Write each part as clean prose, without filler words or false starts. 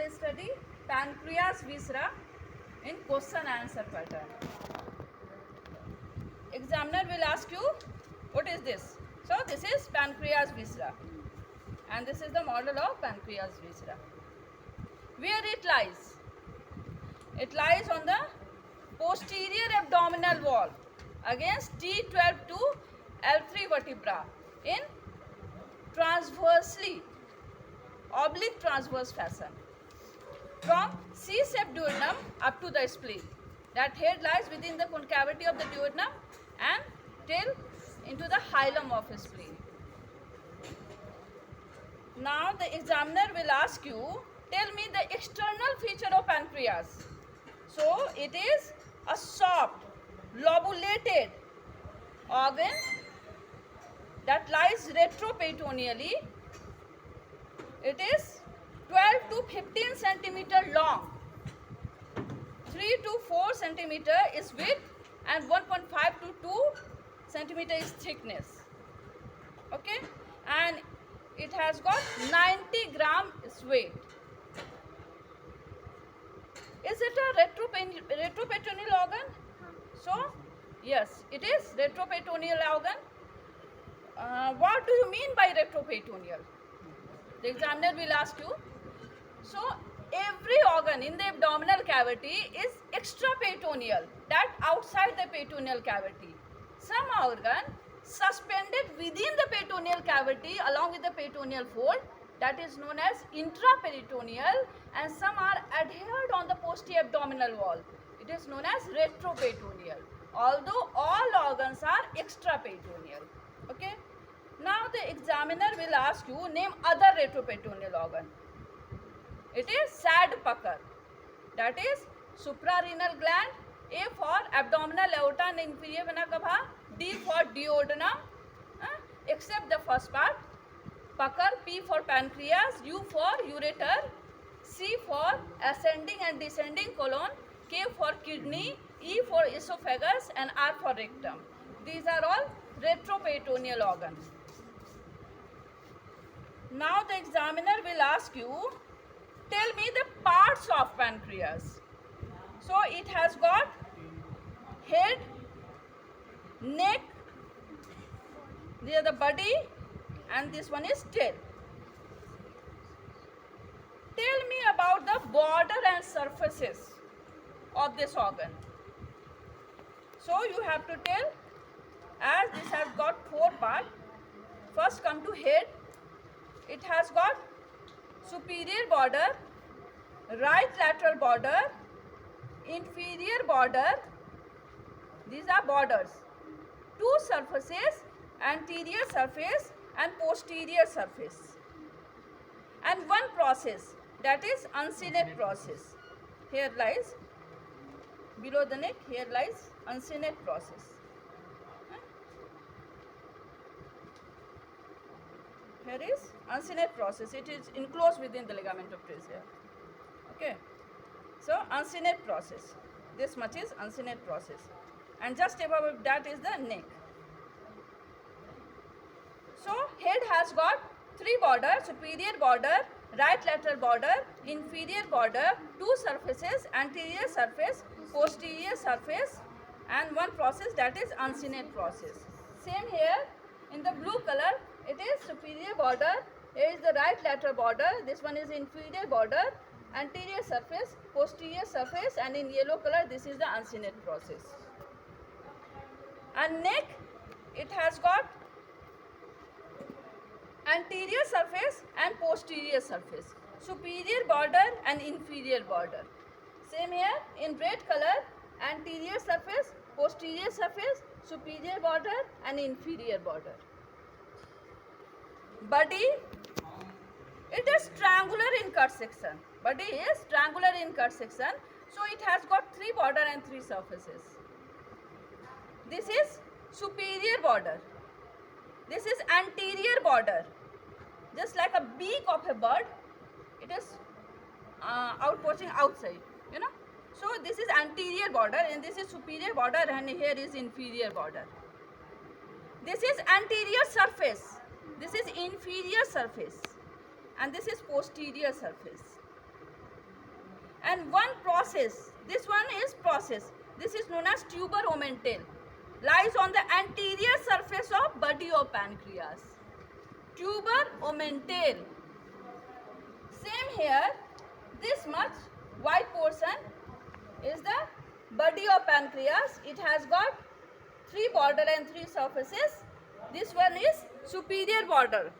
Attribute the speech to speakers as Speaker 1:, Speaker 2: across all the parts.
Speaker 1: will study pancreas viscera in question answer pattern. Examiner will ask you, what is this? So this is pancreas viscera, and this is the model of pancreas viscera. Where it lies? It lies on the posterior abdominal wall against T12 to L3 vertebra in transversely oblique transverse fashion from C-shaped duodenum up to the spleen. That head lies within the concavity of the duodenum and tail into the hilum of spleen. Now the examiner will ask you, tell me the external feature of pancreas. So it is a soft lobulated organ that lies retroperitoneally. It is 12 to 15 centimeter long, 3 to 4 centimeter is width, and 1.5 to 2 centimeter is thickness. Okay, and it has got 90 gram is weight. Is it a retroperitoneal organ? So yes, it is retroperitoneal organ. What do you mean by retroperitoneal? The examiner will ask you. So every organ in the abdominal cavity is extraperitoneal, that outside the peritoneal cavity. Some organ suspended within the peritoneal cavity along with the peritoneal fold, that is known as intraperitoneal, and some are adhered on the posterior abdominal wall. It is known as retroperitoneal, although all organs are extraperitoneal. Okay. Now the examiner will ask you, name other retroperitoneal organ. It is Sad-Pucker, that is suprarenal gland, A for abdominal aorta and inferior vena cava, D for duodenum, except the first part, pucker, P for pancreas, U for ureter, C for ascending and descending colon, K for kidney, E for esophagus, and R for rectum. These are all retroperitoneal organs. Now the examiner will ask you, tell me the parts of pancreas. So it has got head, neck, these are the body, and this one is tail. Tell me about the border and surfaces of this organ. So you have to tell, as this has got 4 parts. First come to head. It has got superior border, right lateral border, inferior border. These are borders. 2 surfaces, anterior surface and posterior surface. And 1 process, that is uncinate process. Here lies, below the neck, here lies uncinate process. Here is uncinate process. It is enclosed within the ligament of trachea. Okay. So uncinate process. This much is uncinate process. And just above that is the neck. So head has got 3 borders, superior border, right lateral border, inferior border, 2 surfaces, anterior surface, posterior surface, and 1 process, that is uncinate process. Same here in the blue color. It is superior border, here is the right lateral border, this one is inferior border, anterior surface, posterior surface, and in yellow color this is the uncinate process. And neck, it has got anterior surface and posterior surface, superior border and inferior border. Same here in red color, anterior surface, posterior surface, superior border and inferior border. Body, it is triangular in cut section. Body is triangular in cut section. So it has got 3 border and 3 surfaces. This is superior border. This is anterior border. Just like a beak of a bird, it is outpoaching outside, you know. So this is anterior border and this is superior border, and here is inferior border. This is anterior surface. This is inferior surface, and this is posterior surface. And one process, this one is process, this is known as tuber omental, lies on the anterior surface of body of pancreas. Tuber omental. Same here, this much white portion is the body of pancreas. It has got 3 border and 3 surfaces. This one is superior border.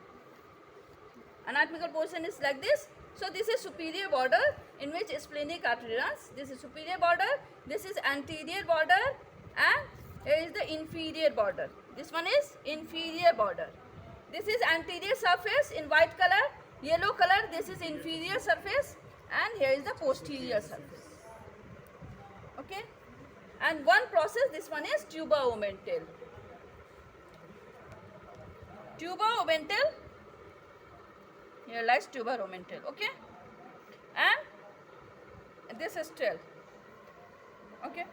Speaker 1: Anatomical portion is like this. So this is superior border in which splenic artery runs. This is superior border, this is anterior border, and here is the inferior border. This one is inferior border. This is anterior surface in white color, yellow color, this is inferior surface, and here is the posterior surface. Okay, and one process, this one is tuber omental. Tuber omental, here lies tuber omental. Okay, and this is tail. Okay,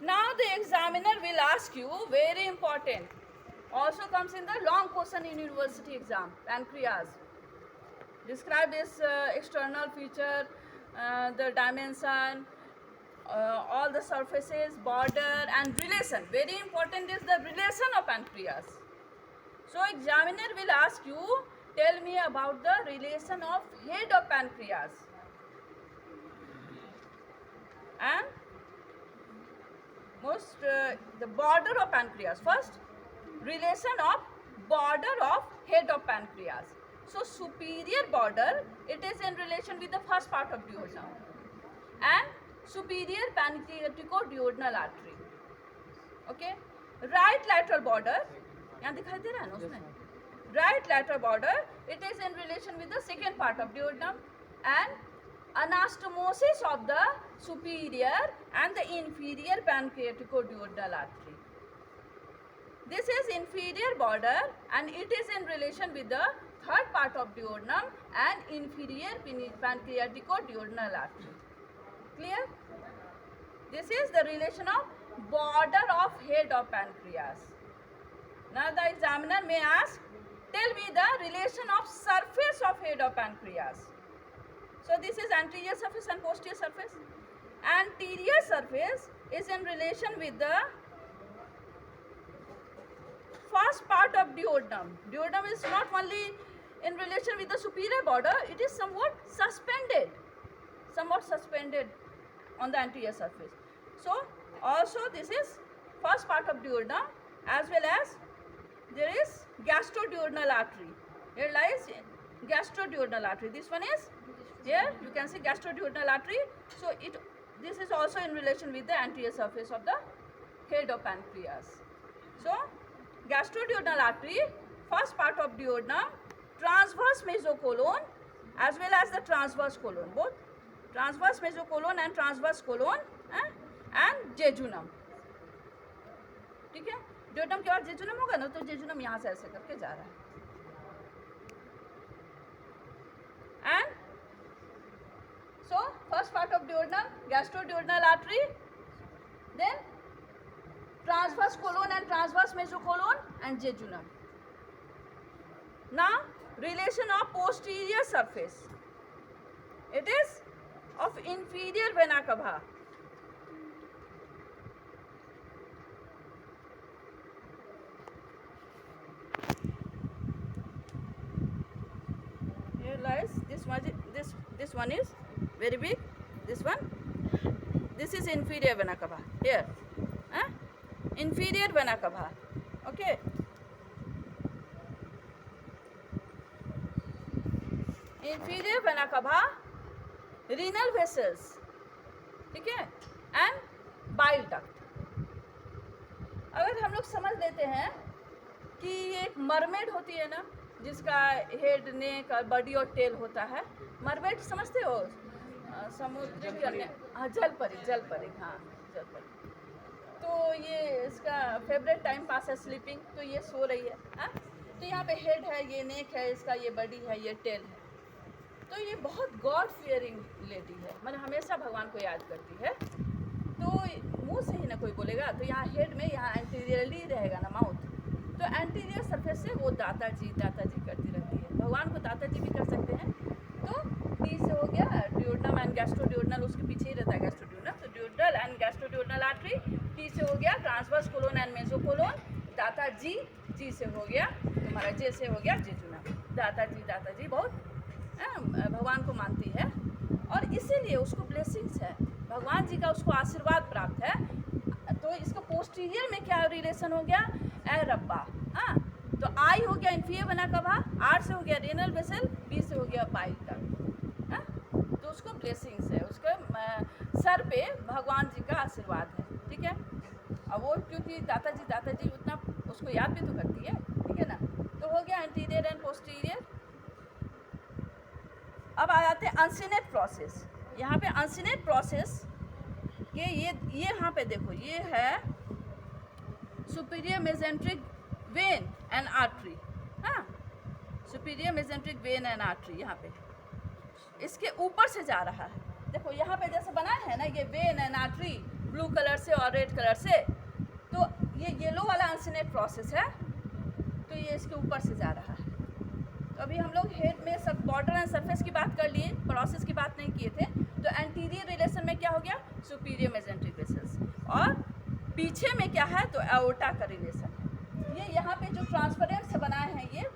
Speaker 1: now the examiner will ask you, very important, also comes in the long question in university exam, pancreas. Describe this external feature, the dimension, all the surfaces, border, and relation. Very important is the relation of pancreas. So examiner will ask you, tell me about the relation of head of pancreas and most the border of pancreas. First, relation of border of head of pancreas. So superior border, it is in relation with the first part of duodenum, and superior pancreatico-duodenal artery. Okay, right lateral border, यहाँ दिखाई दे रहा है ना उसमें, right lateral border, it is in relation with the second part of duodenum, and anastomosis of the superior and the inferior pancreatico-duodenal artery. This is inferior border and it is in relation with the third part of duodenum and inferior pancreatico-duodenal artery. Clear? This is the relation of border of head of pancreas. Now the examiner may ask, tell me the relation of surface of head of pancreas. So this is anterior surface and posterior surface. Anterior surface is in relation with the first part of duodenum. Duodenum is not only in relation with the superior border, it is somewhat suspended on the anterior surface. So also this is first part of duodenum, as well as there is gastroduodenal artery. Here lies gastroduodenal artery. This one is here, you can see gastroduodenal artery. So this is also in relation with the anterior surface of the head of pancreas. So gastroduodenal artery, first part of duodenum, transverse mesocolon as well as the transverse colon, both transverse mesocolon and transverse colon, and jejunum. ठीक है, duodenum के बाद jejunum होगा ना, तो jejunum यहाँ से ऐसे करके जा रहा है. And so first part of duodenum, gastroduodenal artery, then transverse colon and transverse mesocolon and jejunum. Now relation of posterior surface, it is of inferior vena cava. Here lies this one is very big, this is inferior vena cava here, inferior vena cava. Okay, inferior vena cava, renal vessels, ठीक है, and bile duct. अगर हम लोग समझ लेते हैं कि ये एक मरमेड होती है ना, जिसका हेड, नेक और बॉडी और टेल होता है. मरमेड समझते हो, समुद्र के अन्य, हाँ, जलपरी, हाँ, जलपरी. तो ये इसका फेवरेट टाइम पास है स्लीपिंग. तो ये सो रही है, हाँ. तो यहाँ पे हेड है, ये नेक है, इसका ये बॉडी है, ये टेल है. तो ये बहुत गॉड फियरिंग लेडी है, मतलब हमेशा भगवान को याद करती है. तो मुंह से ही ना कोई बोलेगा, तो यहाँ हेड में यहाँ एंटीरियरली रहेगा ना माउथ, तो एंटीरियर सरफेस से वो दाताजी करती रहती है. भगवान को दाताजी भी कर सकते हैं. तो डी से हो गया, duodenum and gastroduodenal गैस्ट्रोड्यूडनल उसके पीछे ही रहता है गैस्ट्रोड्यूडनल, तो ड्यूडनल एंड गैस्ट्रोड्यूडनल आर्टरी, टी से हो गया ट्रांसवर्स कोलोन एंड मेसोकोलोन, दाता जी, जी से हो गया तुम्हारा, जे से हो गया जेजुना। दाता जी बहुत भगवान को मानती है और इसीलिए उसको ब्लेसिंग्स है, भगवान जी का उसको आशीर्वाद प्राप्त है। तो इसका पोस्टीरियर में क्या रिलेशन हो गया, ए रब्बा, हाँ, तो आई हो गया इन्फियर बना कभा, आर से हो गया रेनल वेसल, बी से हो गया पाइल तक, हाँ, तो उसको ब्लेसिंग्स है, उसके सर पे भगवान जी का आशीर्वाद है, ठीक है। अब वो क्योंकि दाता जी उतना उसको याद भी तो करती है, ठीक है ना। तो हो गया एंटीरियर एंड पोस्टीरियर। अब आ जाते हैं अनसिनेट प्रोसेस। यहाँ पे अनसिनेट प्रोसेस के ये यहाँ पे देखो, ये है superior mesenteric vein and artery, हाँ, superior mesenteric vein and artery यहाँ पे इसके ऊपर से जा रहा है। देखो यहाँ पे जैसे बना है ना ये when and artery blue colour से और रेड कलर से, तो ये येलो वाला अनसिनेट प्रोसेस है, तो ये इसके ऊपर से जा रहा है। तो अभी हम लोग हेड में सब बॉर्डर एंड सरफेस की बात कर लिए, प्रोसेस की बात नहीं किए थे। तो एंटीरियर रिलेशन में क्या हो गया, सुपीरियर मेजेंट्रिक वेसल्स, और पीछे में क्या है, तो एओर्टा का रिलेशन है। ये यहाँ पे जो ट्रांसपेरेंट से बनाए हैं ये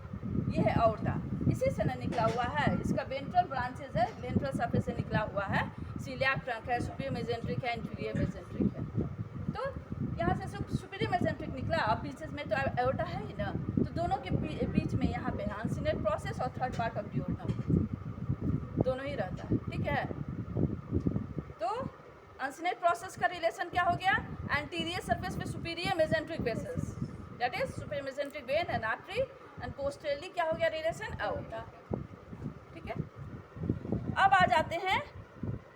Speaker 1: है एओर्टा, इसी से ना निकला हुआ है, इसका वेंट्रल ब्रांचेज है, वेंट्रल सरफेस से निकला हुआ है, सीलियाक ट्रंक है, सुपीरियर मेजेंट्रिक है, इंफीरियर मेजेंट्रिक है। तो यहाँ से सुपीरियर मेजेंट्रिक निकला, अब पीछे में तो एओर्टा है ही ना, तो दोनों के बीच में यहाँ पे अनसिनेट प्रोसेस और थर्ड पार्ट ऑफ डियोडनम दोनों ही रहता है, ठीक है। तो अनसिनेट प्रोसेस का रिलेशन क्या हो गया, एंटीरियर सरफेस में superior mesenteric vessels, that is superior mesenteric vein and artery, and पोस्टेरली क्या हो गया रिलेशन, एओर्टा, ठीक है। अब आ जाते हैं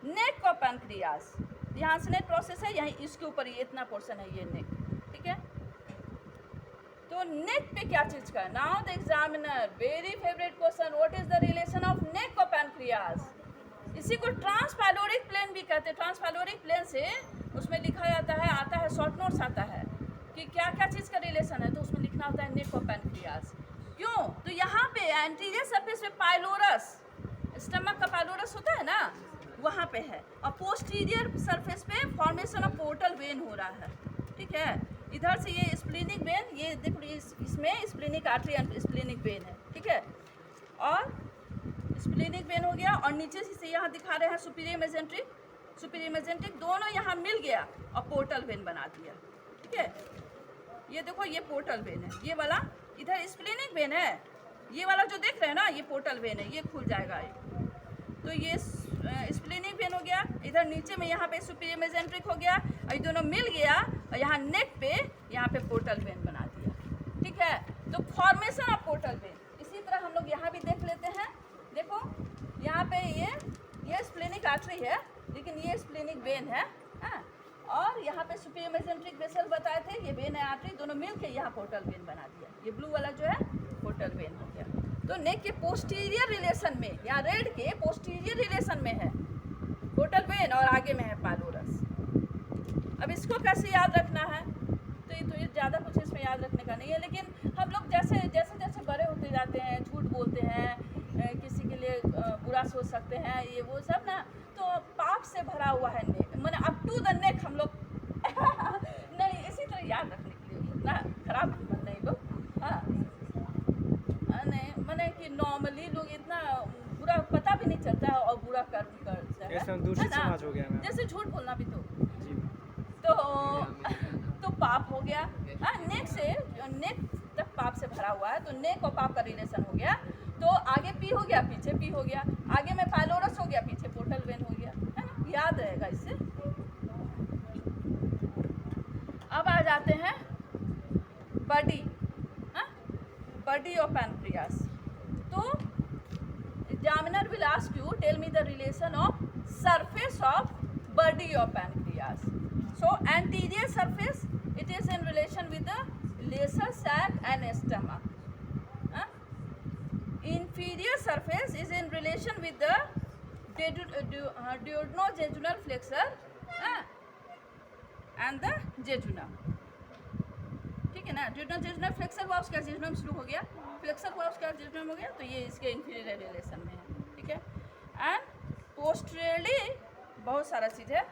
Speaker 1: नेक और पैनक्रियास। यहाँ अनसिनेट प्रोसेस है, यहीं इसके ऊपर ये इतना पोर्शन है, ये नेक, ठीक है। तो नेक पे क्या चीज का, now the examiner very favourite question, what is the relation of neck और पैनक्रियास। इसी को ट्रांसपैलोरिक प्लेन भी कहते हैं। ट्रांसपैलोरिक प्लेन से उसमें लिखा जाता है, आता है शॉर्ट नोट्स आता है कि क्या क्या चीज़ का रिलेशन है, तो उसमें लिखना होता है नेक और पैनक्रियास। क्यों, तो यहाँ पे एंटीरियर सरफेस पे पाइलोरस, स्टमक का पाइलोरस होता है ना, वहाँ पे है, और पोस्टीरियर सरफेस पे फॉर्मेशन ऑफ पोर्टल वेन हो रहा है, ठीक है। इधर से ये स्प्लीनिक वेन, ये देखो इसमें splenic artery and splenic when है, ठीक है, और स्प्लीनिक वेन हो गया, और नीचे से यहाँ दिखा रहे हैं सुपीरियर मेजेंट्रिक दोनों यहाँ मिल गया और पोर्टल वेन बना दिया, ठीक है। ये देखो ये पोर्टल वेन है, ये वाला इधर स्प्लीनिक वेन है, ये वाला जो देख रहे हैं ना ये पोर्टल वेन है, ये खुल जाएगा। तो ये स्प्लीनिक वेन हो गया, इधर नीचे में यहाँ पे सुपीरियर मेजेंट्रिक हो गया, और ये दोनों मिल गया और यहाँ नेक पे यहाँ पे पोर्टल वेन बना दिया, ठीक है। तो फॉर्मेशन ऑफ पोर्टल वेन इसी तरह हम लोग यहाँ भी देख लेते हैं। देखो यहाँ पे ये स्प्लीनिक आर्टरी है, लेकिन ये स्प्लीनिक वेन है, हाँ, और यहाँ पे सुपीरियर मेजेंट्रिक वेसल बताए थे, ये वेन है आर्टरी, दोनों मिल के यहाँ पोर्टल वेन बना दिया। ये ब्लू वाला जो है पोर्टल वेन हो गया। तो नेक के पोस्टीरियर रिलेशन में, यहाँ रेड के पोस्टीरियर रिलेशन में है पोर्टल वेन और आगे में है पाइलोरस। अब इसको कैसे याद रखना है, तो ये ज़्यादा कुछ इसमें याद रखने का नहीं है, लेकिन हम लोग जैसे जैसे बड़े होते जाते हैं, झूठ बोलते हैं, किसी के लिए बुरा सोच सकते हैं, ये वो सब ना, तो पाप से भरा हुआ है नेक, मैंने अप टू द नेक हम लोग नहीं, इसी तरह याद रखने के लिए ना, खराब नहीं लोग, हाँ नहीं, मैंने कि नॉर्मली लोग इतना बुरा पता भी नहीं चलता है और बुरा कर्म करते हैं, जैसे झूठ बोलना भी तो पाप हो गया, हाँ। नेक से नेक तक पाप से भरा हुआ है, तो नेक और पाप का रिलेशन हो गया। तो आगे पी हो गया, पीछे पी हो गया, आगे में पाइलोरस हो गया, पीछे पोर्टल वेन हो गया, है ना, याद रहेगा इससे। अब आ जाते हैं बॉडी, हाँ, बॉडी ऑफ पैनक्रियास। तो examiner will ask you, tell me the relation of surface of body of pancreas. So anterior surface, it is in relation with the lesser sac and stomach. Inferior surface is in relation with the duodenojejunal flexure and the jejunum. ठीक है ना, duodenojejunal flexure हुआ उसका jejunum शुरू हो गया, flexure हुआ उसका jejunum हो गया, तो ये इसके inferior relation में है, ठीक है। And posteriorly बहुत सारा चीज़ है।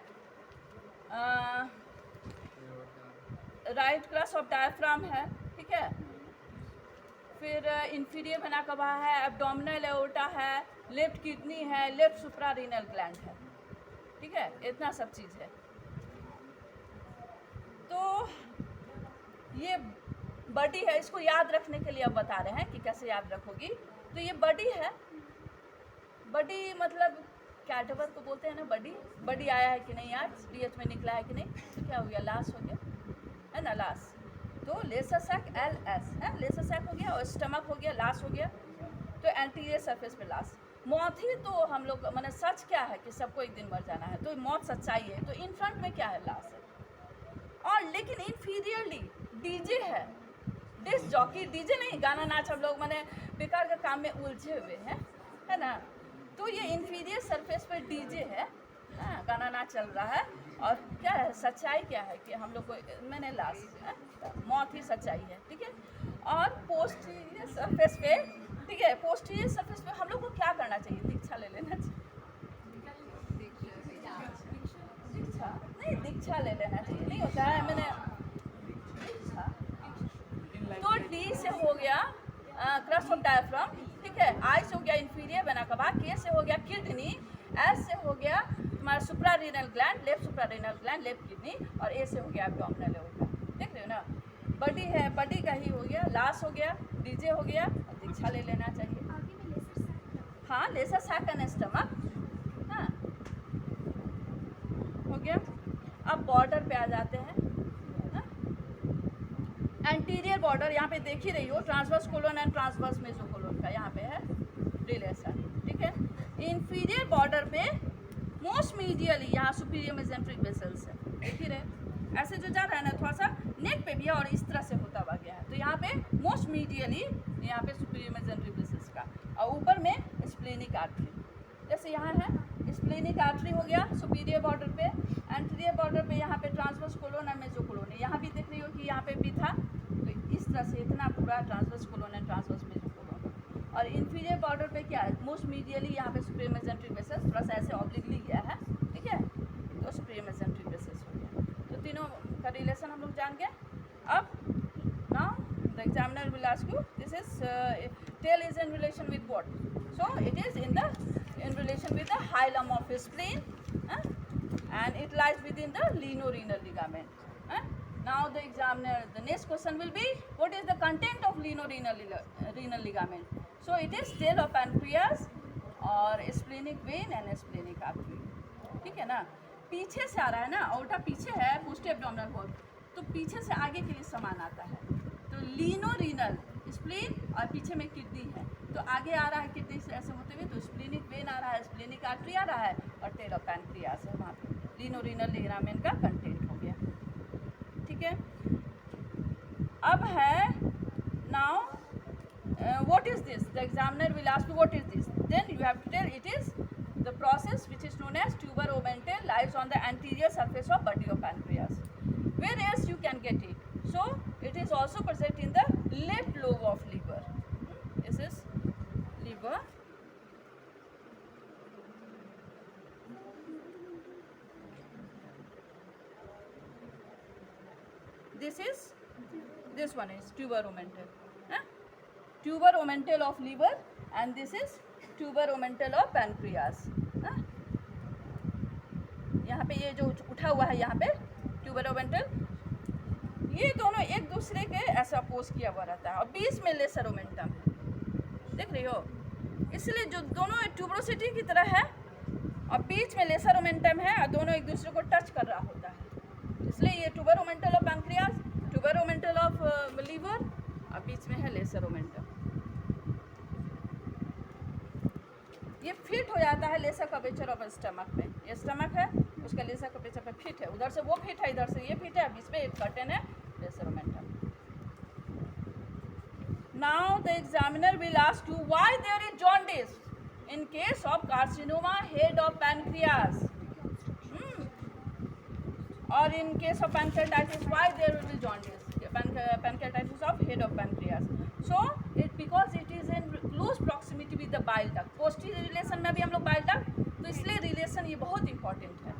Speaker 1: राइट क्रस्ट ऑफ डायफ्राम है, ठीक है। फिर इंफीरियर वेना कवा है, एब्डोमिनल एओर्टा है, लेफ्ट किडनी है, लेफ्ट सुप्रारीनल ग्लैंड है, ठीक है। इतना सब चीज़ है। तो ये बॉडी है, इसको याद रखने के लिए अब बता रहे हैं कि कैसे याद रखोगी। तो ये बॉडी है, बॉडी मतलब कैटवर को बोलते हैं ना बॉडी। बॉडी आया है कि नहीं आज डीएच में निकला है कि नहीं, तो क्या हो गया, लाश हो गया है ना, लाश। तो लेसर सैक LS है, लेसर सैक हो गया, और स्टमक हो गया, लाश हो गया। तो एंटीरियर सरफेस पे लाश। मौत ही तो हम लोग मैंने सच क्या है कि सबको एक दिन मर जाना है, तो मौत सच्चाई है। तो इन फ्रंट में क्या है, लाश है। और लेकिन इनफीरियरली डीजे है, डिस्क जॉकी। डीजे नहीं गाना नाच हम लोग मैंने बेकार के काम में उलझे हुए हैं, है ना। तो ये इन्फीरियर सरफेस पर डीजे है, गाना नाच चल रहा है। और क्या है, सच्चाई क्या है कि हम लोग को मैंने लाश है, मौत ही सच्चाई है, ठीक है। और पोस्टीरियर सरफेस पे, ठीक है, पोस्टीरियर सरफेस पे हम लोग को क्या करना चाहिए, दीक्षा ले लेना चाहिए। दीक्षा नहीं, दीक्षा ले लेना चाहिए, नहीं होता है मैंने दीक्षा। तो डी से हो गया क्रस्ट ऑफ डायफ्राम, ठीक है। आई से हो गया इंफीरियर वेना कवा, के से हो गया किडनी, एस से हो गया तुम्हारा suprarenal gland, left suprarenal gland, left kidney, और ए से हो गया एब्डोमिनल एओर्टा। देख रहे हो ना, बॉडी है, बॉडी का ही हो गया, लाश हो गया, डीजे हो गया, और दीक्षा ले लेना चाहिए। हाँ, लेसर सैक एंड स्टमक, हाँ हो गया। अब बॉर्डर पे आ जाते हैं, एंटीरियर बॉर्डर यहाँ पे देख ही रही हो, ट्रांसवर्स कोलोन एंड ट्रांसवर्स मेसोकोलोन का यहाँ पे है रिलेशन, ठीक है। इंफीरियर बॉर्डर पे मोस्ट मीडियली यहाँ सुपीरियर मेसेंट्रिक वेसल्स है, देख ही रहे, ऐसे जो जा रहा है ना थोड़ा सा नेक पे भी है, और इस तरह से होता हुआ गया है। तो यहाँ पे मोस्ट मीडियली यहाँ पे सुपीरियर मेसेंट्रिक वेसल्स का, और ऊपर में स्प्लेनिक आर्टरी, जैसे यहाँ है स्प्लेनिक आर्टरी हो गया सुपीरियर बॉर्डर पे। एंटीरियर बॉर्डर पे यहाँ पे ट्रांसवर्स कोलोन और मेसोकोलोन है, यहाँ भी देख रही हो कि यहाँ पे भी था। तो इस तरह से इतना पूरा ट्रांसवर्स कोलोन एंड ट्रांसवर्स मेसोकोलोन। और इंफीरियर बॉर्डर पे क्या है, मोस्ट मीडियली यहाँ पे सुपीरियर मेसेंट्रिक वेसल्स, थोड़ा सा ऐसे ऑब्लिकली गया है, ठीक है। तो सुपीरियर मेसेंट्रिक वेसल्स हो गया। तो तीनों का रिलेशन हम लोग जान गए। अब now the examiner will ask you, this is tail is in relation with what, so it is in relation with the hilum of spleen, and it lies within the lienorenal ligament. Now the examiner, the next question will be, what is the content of lienorenal ligament? So it is tail of pancreas और splenic vein and splenic artery, ठीक है ना। पीछे से आ रहा है ना, aorta पीछे है, posterior abdominal wall, तो पीछे से आगे के लिए समान आता है। तो lienorenal स्प्लीन और पीछे में किडनी है, तो आगे आ रहा है किडनी से ऐसे होते हुए, तो स्प्लीनिक वेन आ रहा है, स्प्लीनिक आर्टरी आ रहा है, और टेल ऑफ पैनक्रियास है वहाँ पे। लिनोरिनल लिगामेंट का कंटेंट हो गया, ठीक है। अब है now what is this, the examiner will ask you what is this, then you have to tell it is the process which is known as tuber omental, lies on the anterior surface of body of pancreas. Where else you can get it, so it is also present in the left lobe of liver. This is liver. This one is tuber omental, tuber omental of liver, and this is tuber omental of pancreas. यहाँ पे ये जो उठा हुआ है यहाँ पे tuber omental, ये दोनों एक दूसरे के ऐसा अपोज किया हुआ रहता है, और बीच में लेसर ओमेंटम है, देख रही हो। इसलिए जो दोनों ट्यूबरोसिटी की तरह है, और बीच में लेसर ओमेंटम है, और दोनों एक दूसरे को टच कर रहा होता है। इसलिए ये tuber omental of pancreas, tuber omental of liver, और बीच में है लेसर ओमेंटम। ये फिट हो जाता है लेसर कर्वेचर ऑफ स्टमक में। ये स्टमक है, उसका लेसर कर्वेचर पे फिट है, उधर से वो फिट है, इधर से ये फिट है, बीच में एक कर्टेन है lesser omentum. Now the examiner will ask you why there is jaundice in case of carcinoma head of pancreas, or in case of pancreatitis, why there will be jaundice, pancreatitis of head of pancreas. So it because it is in close proximity with the bile duct, posterior relation में भी हम लोग bile duct, तो इसलिए relation ये बहुत important है।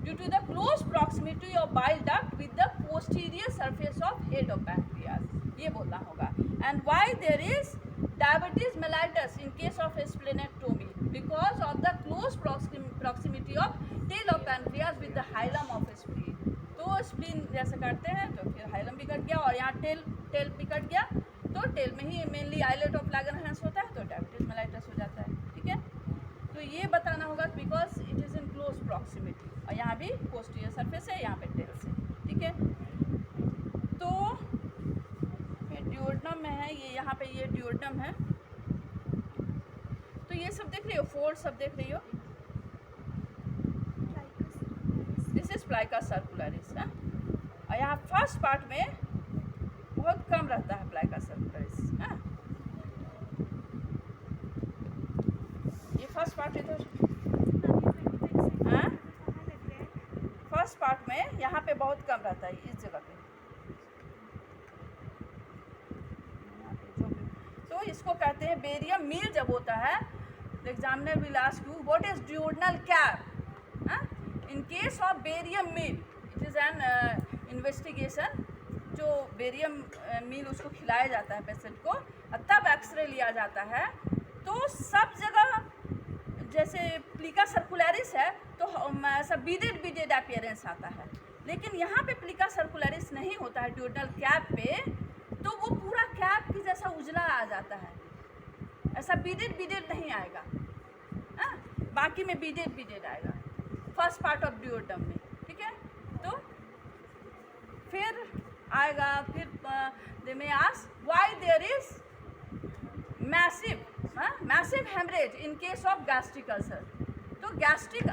Speaker 1: due to the close proximity of bile duct with the posterior surface of head of pancreas, ये बोलना होगा. And why there is diabetes mellitus in case of splenectomy? Because of the close proximity of tail of pancreas with the hilum of spleen. तो spleen जैसे काटते हैं तो फिर hilum भी कट गया और यहाँ टेल भी कट गया, तो टेल में ही मेनली आइलेट ऑफ लैगरहैंस होता है, तो डायबिटीज मेलाइटस हो जाता है. ठीक है, तो ये बताना होगा because it is in close proximity, और यहाँ भी पोस्टीरियर सरफेस है, यहाँ पे टेल से. ठीक है, तो फिर ड्यूओडेनम में है ये, यहाँ पे ये ड्यूओडेनम है. तो ये सब देख रही हो, फोल्ड सब देख रही हो, दिस इज प्लाइका सर्कुलरिस. और यहाँ फर्स्ट पार्ट में बहुत कम रहता है प्लाइका सर्कुलरिस. ये फर्स्ट पार्ट इधर, फर्स्ट पार्ट में यहाँ पे बहुत कम रहता है, इस जगह पे. तो इसको कहते हैं बेरियम मील. जब होता है the examiner will ask you what is duodenal cap. In case of barium meal it is an investigation. जो बेरियम मील उसको खिलाया जाता है पेशेंट को, तब एक्सरे लिया जाता है. तो सब जगह जैसे प्लिका सर्कुलरिस है तो ऐसा बीडेड अपीयरेंस आता है, लेकिन यहाँ पे प्लिका सर्कुलरिस नहीं होता है ड्यूओडेनल कैप पे, तो वो पूरा कैप की जैसा उजला आ जाता है, ऐसा बीडेड नहीं आएगा. बाकी में बीडेड आएगा फर्स्ट पार्ट ऑफ ड्यूओडेनम में. ठीक है, तो फिर आएगा, फिर they may ask why there is massive haemorrhage in case of gastric ulcer. तो गैस्ट्रिक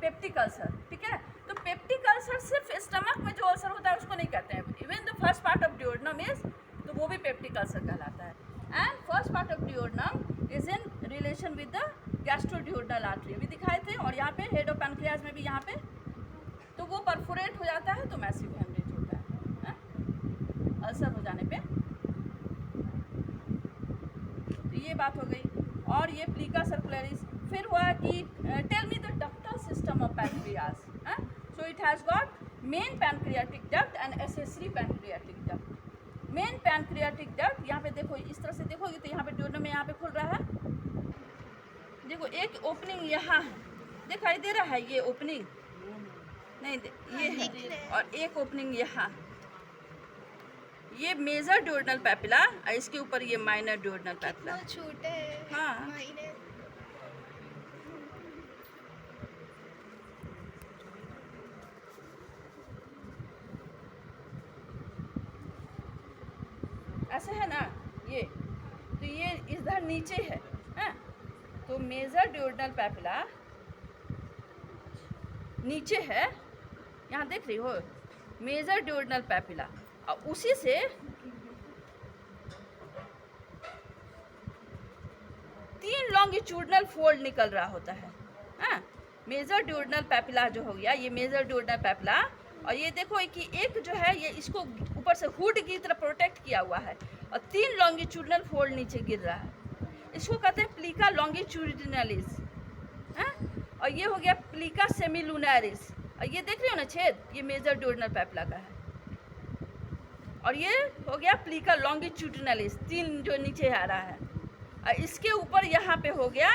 Speaker 1: पेप्टिक अल्सर. ठीक है, तो पेप्टिक अल्सर सिर्फ स्टमक में जो अल्सर होता है उसको नहीं कहते हैं. Even the first part of duodenum is, तो वो भी पेप्टिक अल्सर कहलाता है. And first part of duodenum is in relation with the gastroduodenal artery. अभी दिखाए थे, और यहाँ पे हेड ऑफ पैनक्रियाज में भी यहाँ पे, तो वो परफोरेट हो जाता है, तो मैसिव हेमरेज होता है अल्सर हो जाने पे. तो ये बात हो गई. और ये प्लिका सर्कुलरिस. फिर हुआ कि tell me the ductal system of pancreas. So it has got main pancreatic duct and accessory pancreatic duct. Main pancreatic duct यहाँ पे देखो, इस तरह से देखोगे तो यहाँ पे ड्यूओडेनम में यहाँ पे खुल रहा है. देखो एक ओपनिंग यहाँ दिखाई दे रहा है, ये ओपनिंग नहीं ये है, और एक ओपनिंग यहाँ, ये मेजर ड्यूओडेनल पैपिला, और इसके ऊपर ये माइनर ड्यूओडेनल पैपिला.
Speaker 2: छोटे हैं.
Speaker 1: हाँ, ऐसे है ना ये, तो ये इधर नीचे है. तो मेजर ड्यूओडेनल पैपिला नीचे है, यहाँ देख रही हो मेजर ड्यूओडेनल पैपिला, और उसी से तीन लॉन्गिट्यूडनल फोल्ड निकल रहा होता है. मेजर ड्यूओडेनल पैपिला जो हो गया, ये मेजर ड्यूओडेनल पैपिला. और ये देखो कि एक जो है ये इसको ऊपर से हुड की तरह प्रोटेक्ट किया हुआ है, और तीन लॉन्गिट्यूडनल फोल्ड नीचे गिर रहा है. इसको कहते हैं प्लिका लॉन्गिट्यूडिनलिस. और ये हो गया प्लिका सेमिलुनरिस. और ये देख रहे हो ना छेद, ये मेजर ड्यूओडेनल पैपिला का है. और ये हो गया प्लिका लॉन्गिट्यूडिनलिस, तीन जो नीचे आ रहा है. और इसके ऊपर यहाँ पे हो गया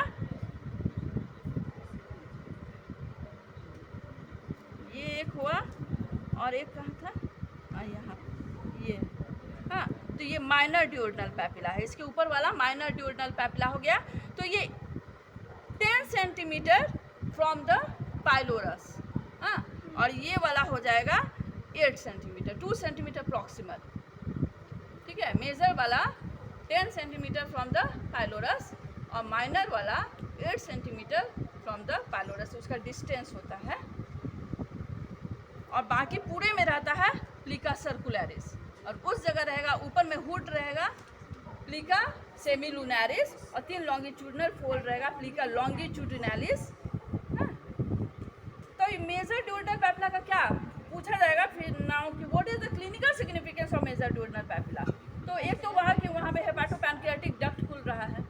Speaker 1: ये एक हुआ, और एक कहाँ था, यहाँ ये. तो ये माइनर ड्यूओडेनल पैपिला है, इसके ऊपर वाला माइनर ड्यूओडेनल पैपिला हो गया. तो ये 10 सेंटीमीटर फ्रॉम द पाइलोरस. और ये वाला हो जाएगा 8 सेंटीमीटर, 2 सेंटीमीटर प्रॉक्सिमल. ठीक है, मेजर वाला 10 सेंटीमीटर फ्रॉम द पाइलोरस, और माइनर वाला 8 सेंटीमीटर फ्रॉम द पाइलोरस, उसका डिस्टेंस होता है. और बाकी पूरे में रहता है प्लिका सर्कुलरिस, और उस जगह रहेगा ऊपर में हुड रहेगा प्लिका सेमिलुनरिस, और तीन लॉन्गिट्यूडनल फोल्ड रहेगा प्लिका लॉन्गिट्यूडिनलिस. तो मेजर ड्यूओडेनल पैपिला का क्या पूछा जाएगा फिर नाउ कि what is the clinical significance of major duodenal papilla. तो एक तो वहाँ कि वहाँ पे हेपाटोपैनक्रियाटिक डक्ट खुल रहा है,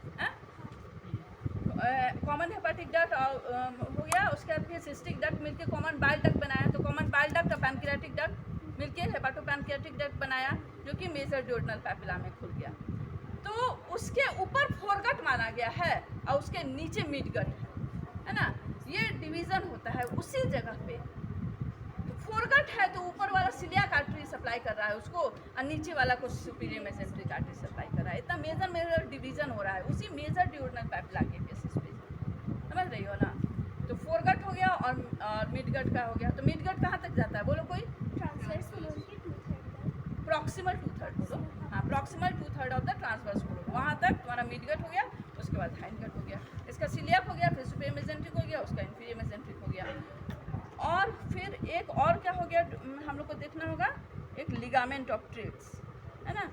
Speaker 1: कॉमन हेपाटिक डक्ट हो गया, उसके बाद फिर सिस्टिक डक्ट मिलके कॉमन बाइल डक्ट बनाया, तो कॉमन बाइल डक्ट और पैनक्रियाटिक डक्ट मिलके हेपाटोपैनक्रियाटिक डक्ट बनाया, जो कि मेजर ड्यूodenal पैपिला में खुल गया। तो उसके ऊपर फोरगट माना गया है और उसके नीचे मिडगट है ना, ये डिवीज़न होता है उसी जगह पे। तो फोरगट है तो ऊपर वाला सिलियाक आर्टरी सप्लाई कर रहा है उसको, और नीचे वाला को सुपीरियर मेसेंट्रिक आर्टरी सप्लाई कर रहा है। इतना मेजर डिवीज़न हो रहा है उसी मेजर ड्यूodenal पैपिला के बेसिस पे, समझ रही हो ना। तो फोरगट हो गया और मिडगट का हो गया। तो मिडगट कहाँ तक जाता है बोलो कोई? प्रॉक्सिमल 2/3 बोलो, हाँ proximal 2/3 of the transverse colon, वहाँ तक तुम्हारा मिडगट हो गया, उसके बाद हाइंडगट हो गया, इसका सिलियाक हो गया, फिर सुपीरियर मेसेंट्रिक हो गया, उसका इंफीरियर मेसेंट्रिक हो गया। और फिर एक और क्या हो गया हम लोग को देखना होगा, एक लिगामेंट ऑफ ट्रेड्स है ना।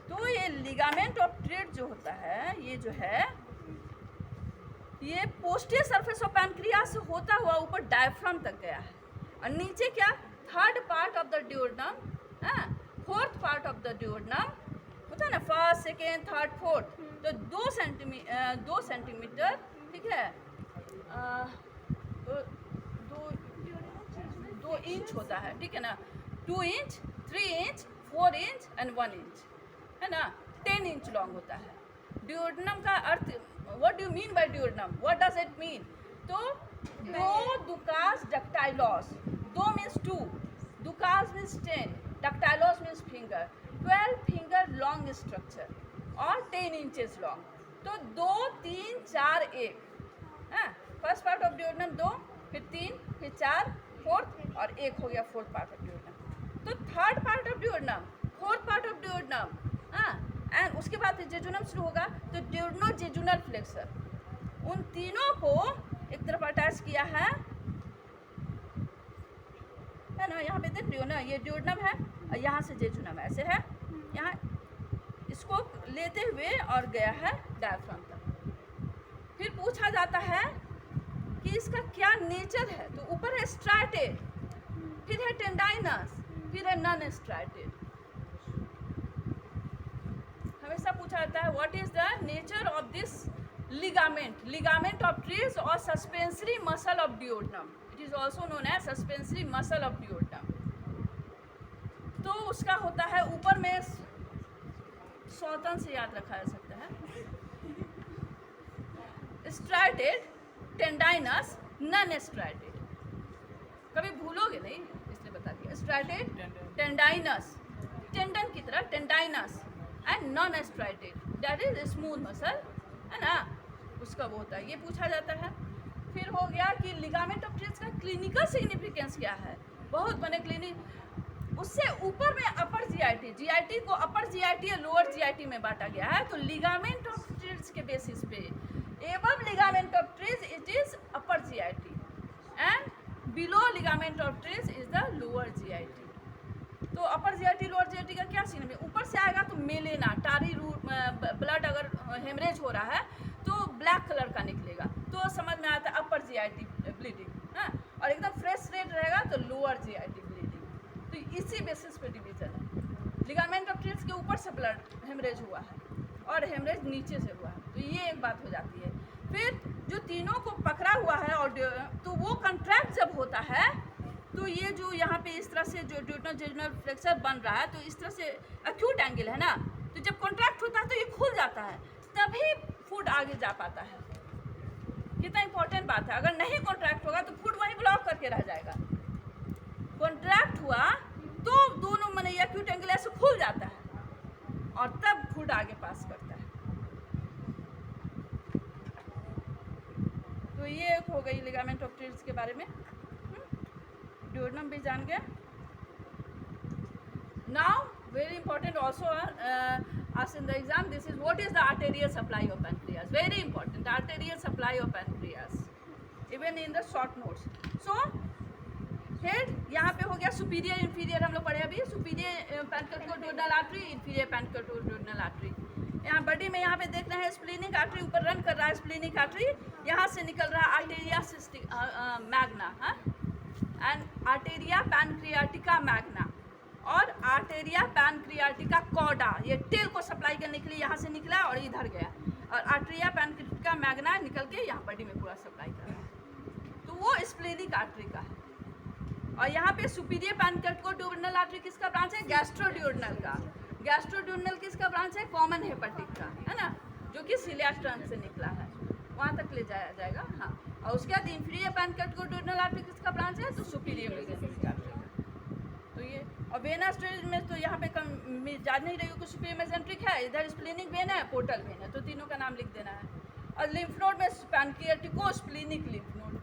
Speaker 1: तो ये लिगामेंट ऑफ ट्रेड जो होता है, ये जो है ये पोस्टीरियर सरफेस ऑफ पैनक्रियास से होता हुआ ऊपर डायफ्राम तक गया है, और नीचे क्या third part of the duodenum, fourth part of the duodenum होता है ना, फर्स्ट सेकेंड थर्ड फोर्थ, तो 2 सेंटीमीटर ठीक है, 2 इंच होता है, ठीक है ना, 2 inch 3 inch 4 inch and 1 inch है ना, 10 इंच लॉन्ग होता है। ड्यूodenum का अर्थ, what do mean by duodenum, what does it mean? तो 2 दुकास डक्टाइलॉस, 2 मीन्स 2, दुकास मीन्स 10, डक्टाइलॉस means finger, 12 finger long structure और 10 इंचेस लॉन्ग। तो 2 3 4 1 है, फर्स्ट पार्ट ऑफ ड्यूodenum 2, फिर 3, फिर 4, फोर्थ और 1 हो गया फोर्थ पार्ट ऑफ ड्यूodenum। तो third part of duodenum, fourth part of duodenum, and उसके बाद जेजुनम शुरू होगा, तो ड्यूodenojejunal फ्लेक्सर, उन तीनों को एक तरफ अटैच किया है ना, यहाँ पे देख रही हो ना, ये ड्यूodenum है और यहाँ से जेजुनम ऐसे है, यहाँ इसको लेते हुए और गया है डायफ्राम तक। फिर पूछा जाता है कि इसका क्या नेचर है, तो ऊपर है स्ट्राटेड, फिर है टेंडाइनस, फिर है नॉन स्ट्राटेड। हमेशा पूछा जाता है what is the nature of this ligament of Treitz और suspensory muscle of duodenum, it is also known as suspensory muscle of duodenum. तो उसका होता है ऊपर में सौतन से याद रखा जा सकता है, स्ट्राटेड, टेंडाइनस, नॉन स्ट्राटेड, कभी भूलोगे नहीं इसलिए बता दिया। स्ट्राटेड, टेंडाइनस, टेंडन की तरह tendinous, and non striated that is smooth muscle है ना, उसका वो होता है, ये पूछा जाता है। फिर हो गया कि लिगामेंट ऑफ ट्रेस का क्लिनिकल सिग्निफिकेंस क्या है, बहुत बने क्लिनिक, उससे ऊपर में अपर जीआईटी को अपर जीआईटी या लोअर जीआईटी में बांटा गया है। तो लिगामेंट ऑफ ट्रेस के बेसिस पे above ligament of Treitz it is upper GIT and below ligament of Treitz is the lower GIT. तो अपर जीआईटी लोअर जीआईटी का क्या सीन है, ऊपर से आएगा तो मेलेना टारी रूट ब्लड अगर हेमरेज हो रहा है तो ब्लैक कलर का निकलेगा, तो समझ में आता है अपर जीआईटी ब्लीडिंग है, और एकदम फ्रेश रेड रहेगा तो लोअर जीआईटी ब्लीडिंग। तो इसी बेसिस पे डिवीजन है, लिगामेंट ऑफ ट्रेस के ऊपर से ब्लड हेमरेज हुआ है और हेमरेज नीचे से हुआ है, तो ये एक बात हो जाती है। फिर जो तीनों को पकड़ा हुआ है और तो वो कंट्रैक्ट जब होता है तो ये जो यहाँ पे इस तरह से जो ड्यूodenojejunal फ्लेक्सर बन रहा है, तो इस तरह से एक्यूट एंगल है ना, तो जब कॉन्ट्रैक्ट होता है तो ये खुल जाता है, तभी फूड आगे जा पाता है। कितना इंपॉर्टेंट बात है, अगर नहीं कॉन्ट्रैक्ट होगा तो फूड वहीं ब्लॉक करके रह जाएगा। कॉन्ट्रैक्ट हुआ तो दोनों मैंने एक्यूट एंगल ऐसे खुल जाता है और तब फूड आगे पास करता है। तो ये एक हो गई लिगामेंट ऑफ ट्रेस के बारे में, ड्यूodenum भी जान गया। Now very important also asked in the exam, this is what is the arterial supply of pancreas, very important, arterial supply of pancreas even in the short notes. So head यहाँ पे हो गया सुपीरियर इंफीरियर, हम लोग पढ़े अभी superior pancreatic artery, inferior pancreatic artery. यहाँ body में यहाँ पे देख रहे हैं स्प्लीनिक आर्टरी ऊपर रन कर रहा है, स्प्लीनिक आर्टरी यहाँ से निकल रहा है arteria cystic magna and arteria pancreatica magna और आर्टेरिया पैनक्रियाटिका कॉडा, ये टेल को सप्लाई करने के लिए यहाँ से निकला और इधर गया, और आर्टेरिया पैनक्रियाटिका मैग्ना निकल के यहाँ आर्टरी का है। और यहाँ पे सुपीरियर पैनक्रेटिकोड्यूरनल आर्टरी किसका ब्रांच है? गैस्ट्रोड्यूरनल का। गैस्ट्रोड्यूरनल किसका ब्रांच है? कॉमन हेपेटिक का, है ना, जो कि सिलियाक ट्रंक से निकला है, वहाँ तक ले जाया जाएगा। हाँ, और उसके बाद इंफीरियर पैनक्रेटिकोड्यूरनल आर्टरी किसका ब्रांच है? तो सुपीरियर मेसेंट्रिक आर्टरी का। तो ये, और वेनस में तो यहाँ पे जान नहीं रही हो कि सुपीरियर मेसेंट्रिक है, इधर स्प्लेनिक वेन है, पोर्टल वेन है, तो तीनों का नाम लिख देना है। और लिम्फ नोड में पैनक्रियाटिको स्प्लीनिक लिम्फ नोड